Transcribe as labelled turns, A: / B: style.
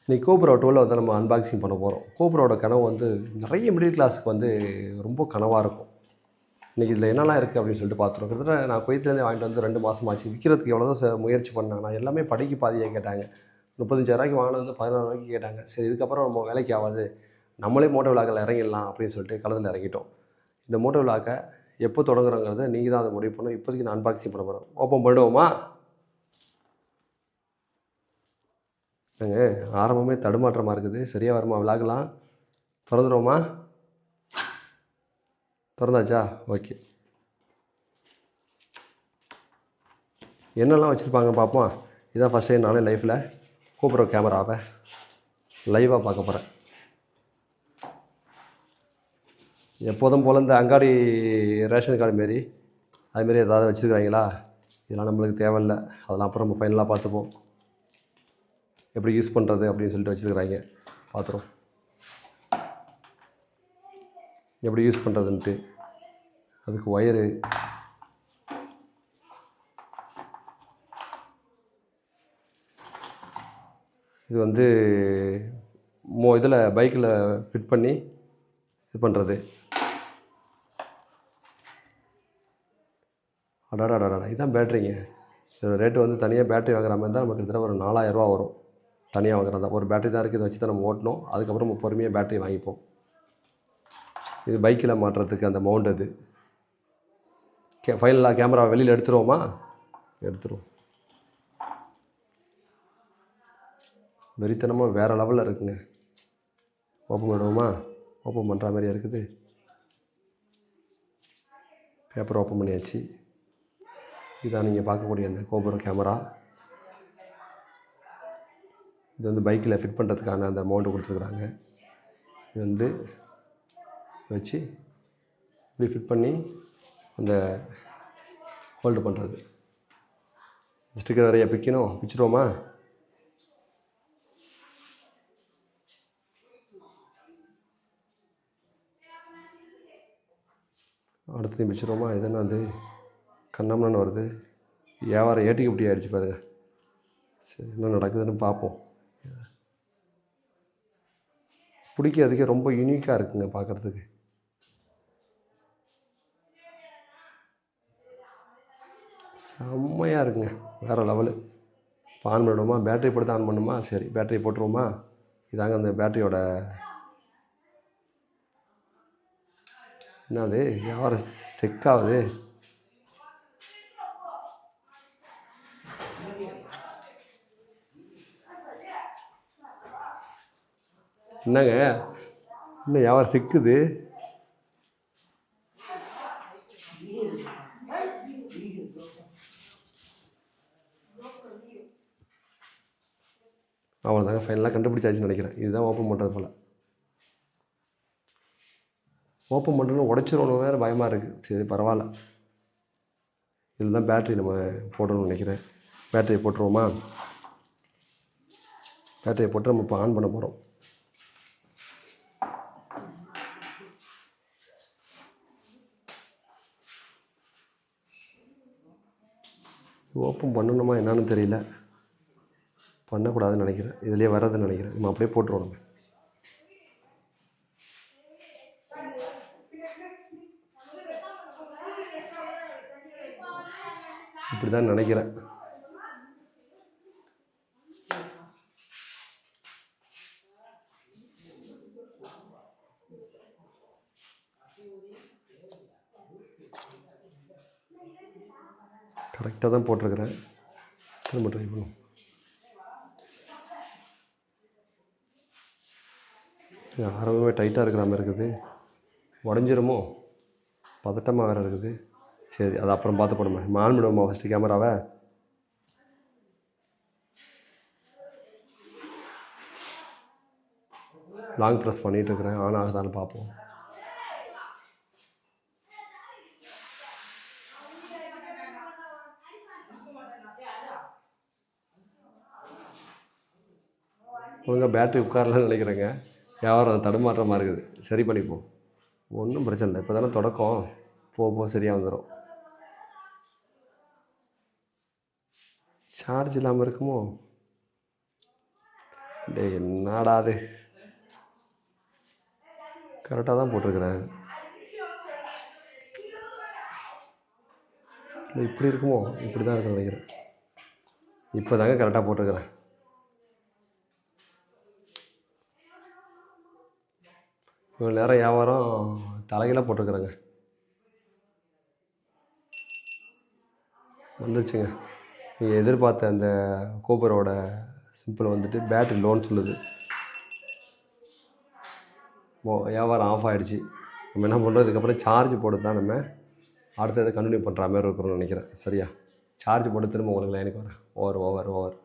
A: இன்றைக்கி கோப்ரோ 12 வந்து நம்ம அன்பாக்சிங் பண்ண போகிறோம். கோப்ரோட கனவு வந்து நிறைய மிடில் கிளாஸுக்கு வந்து ரொம்ப கனவாக இருக்கும். இன்றைக்கி இதில் என்னெல்லாம் இருக்குது அப்படின்னு சொல்லிட்டு பார்த்துருவோம். கிட்டத்தட்ட நான் குவைத்லேருந்து வாங்கிட்டு வந்து 2 மாதம் ஆச்சு. விற்கிறதுக்கு எவ்வளோ தான் முயற்சி பண்ணேன். நான் எல்லாமே படிக்கு பாதியாக கேட்டாங்க. 35,000 வாங்கினது வந்து 16,000 கேட்டாங்க. சரி, இதுக்கப்புறம் நம்ம வேலைக்கு ஆகாது, நம்மளே மோட்டோ விலாகில் இறங்கிடலாம் அப்படின்னு சொல்லிட்டு களத்தில் இறங்கிட்டோம். இந்த மோட்டோ விலாகை எப்போ தொடங்குறோங்கிறத நீங்கள் தான் அதை முடிவு பண்ணணும். இப்போதைக்கு நான் அன்பாக்சிங் பண்ண போகிறேன். ஓப்பன் பண்ணுவோமா? ஆரம்பமே தடுமாற்றமாக இருக்குது. சரியாக வருமா விலாகலாம்? திறந்துடுவோமா? திறந்தாச்சா? ஓகே. என்னெல்லாம் வச்சுருப்பாங்க பார்ப்போம். இதான் ஃபஸ்ட் டைம் நானே லைஃப்பில் கோப்ரோ கேமராவை லைவாக பார்க்க போகிறேன். எப்போதும் போல் இந்த அங்காடி ரேஷன் கார்டு மாரி அதுமாரி ஏதாவது வச்சுருக்காங்களா? இதெல்லாம் நம்மளுக்கு தேவையில்லை. அதெல்லாம் அப்புறம் நம்ம ஃபைனலாக பார்த்துப்போம். எப்படி யூஸ் பண்ணுறது அப்படின்னு சொல்லிட்டு வச்சுருக்குறாங்க. பார்த்துருவோம் எப்படி யூஸ் பண்ணுறதுன்ட்டு. அதுக்கு ஒயரு, இது வந்து இதில் பைக்கில் ஃபிட் பண்ணி இது பண்ணுறது. அடாடாடாடா, இதுதான் பேட்ரிங்க. இதோட ரேட்டு வந்து தனியாக பேட்ரி வாங்குற மாதிரி தான் நமக்கு கிட்டத்தட்ட ஒரு 4000 வரும். தனியாக வாங்குறதா. ஒரு பேட்ரி தான் இருக்குது, இதை வச்சு தான் நம்ம ஓட்டணும். அதுக்கப்புறம் நம்ம பொறுமையாக பேட்ரி வாங்கிப்போம். இது பைக்கில் மாட்டுறதுக்கு அந்த மவுண்ட். அது ஃபைனலாக கேமரா வெளியில் எடுத்துருவோமா? எடுத்துருவோம். வெறித்தனமாக வேறு லெவலில் இருக்குங்க. ஓப்பன் பண்ணுவோமா? ஓப்பன் பண்ணுற மாதிரியா இருக்குது. பேப்பர் ஓப்பன் பண்ணியாச்சு. இதான் நீங்கள் பார்க்கக்கூடிய அந்த கோப்ரோ கேமரா. இது வந்து பைக்கில் ஃபிட் பண்ணுறதுக்கான அந்த மவுண்ட்டு கொடுத்துருக்குறாங்க. இது வந்து வச்சு இப்படி ஃபிட் பண்ணி அந்த ஹோல்டு பண்ணுறது. ஸ்டிக்கர் நிறைய பிக்கணும். பிச்சுருவோமா? அடுத்து பிச்சுருவோமா? இது என்ன அது கண்ணம்னு வருது. வியாபாரம் ஏட்டிக்கு இப்படி ஆகிடுச்சு பாருங்க. சரி, என்ன நடக்குதுன்னு பார்ப்போம். பிடிக்கிறதுக்கே ரொம்ப யூனிக்காக இருக்குங்க பார்க்குறதுக்கு. செம்மையாக இருக்குங்க, வேறு லெவலு. இப்போ ஆன் பண்ணிவிடுவோமா? பேட்டரி போட்டு ஆன் பண்ணுமா? சரி, பேட்டரி போட்டுருவோமா? இதாங்க அந்த பேட்டரியோட என்னது வியாபாரம் ஸ்டெக் ஆகுது. என்னங்க இன்னும் வியாபாரம் சிக்குது. அவ்வளோதாங்க, ஃபைனலாக கண்டுபிடிச்சாச்சுன்னு நினைக்கிறேன். இதுதான் ஓப்பன் பண்ணுறது போல். ஓப்பன் பண்ணுறோன்னு உடச்சிடணும் வேறு பயமாக இருக்குது. சரி, பரவாயில்ல. இதில் தான் பேட்ரி நம்ம போடணும்னு நினைக்கிறேன். பேட்டரியை போட்டுருவோமா? பேட்டரியை போட்டு நம்ம இப்போ ஆன் பண்ண போகிறோம். ஓப்பன் பண்ணணுமா என்னன்னு தெரியல. பண்ணக்கூடாதுன்னு நினைக்கிறேன். இதுலேயே வர்றதுன்னு நினைக்கிறேன். நம்ம அப்படியே போட்டுருவோம். நம்ம இப்படி தான் நினைக்கிறேன். கரெக்டாக தான் போட்டிருக்கிறேன். திரும்ப ட்ரை பண்ணுவோம். ஆரம்பமே டைட்டாக இருக்கிற மாதிரி இருக்குது. உடஞ்சிருமோ பதட்டமாக வேறு இருக்குது. சரி, அது அப்புறம் பார்த்து போடுமா. ஆன் பண்ணுவோமா ஃபஸ்ட்டு கேமராவை? Long press பண்ணிகிட்ருக்கிறேன். ஆன் ஆகுதான்னு பார்ப்போம். ஒழுங்காக பேட்ரி உட்காரலான்னு நினைக்கிறேங்க. வியாபாரம் தடுமாற்றமாக இருக்குது. சரி பண்ணிப்போம். ஒன்றும் பிரச்சனை இல்லை. இப்போ தானே தொடக்கம். போக சரியாக வந்துடும். சார்ஜ் இல்லாமல் இருக்குமோ? டேய் என்னடா அது, கரெக்டாக தான் போட்டிருக்கிறேன். இல்லை இப்படி இருக்குமோ, இப்படி தான் இருக்குன்னு நினைக்கிறேன். இப்போ தாங்க கரெக்டாக போட்டிருக்கிறேன். இவ்வளோ நேரம் வியாபாரம் தலைகீழாக போட்டிருக்கிறேங்க. வந்துச்சுங்க. நீங்கள் எதிர்பார்த்த அந்த கோபரோட சிம்பிள் வந்துட்டு பேட்ரி லோன்னு சொல்லுது. வியாபாரம் ஆஃப் ஆகிடுச்சு. நம்ம என்ன பண்ணுறோம், இதுக்கப்புறம் சார்ஜ் போட்டு தான் நம்ம அடுத்தது கண்டினியூ பண்ணுற மாதிரி இருக்கிறோம்னு நினைக்கிறேன். சரியா, சார்ஜ் போட்டு திரும்ப உங்களுக்கு லைனுக்கு வரேன். Over over over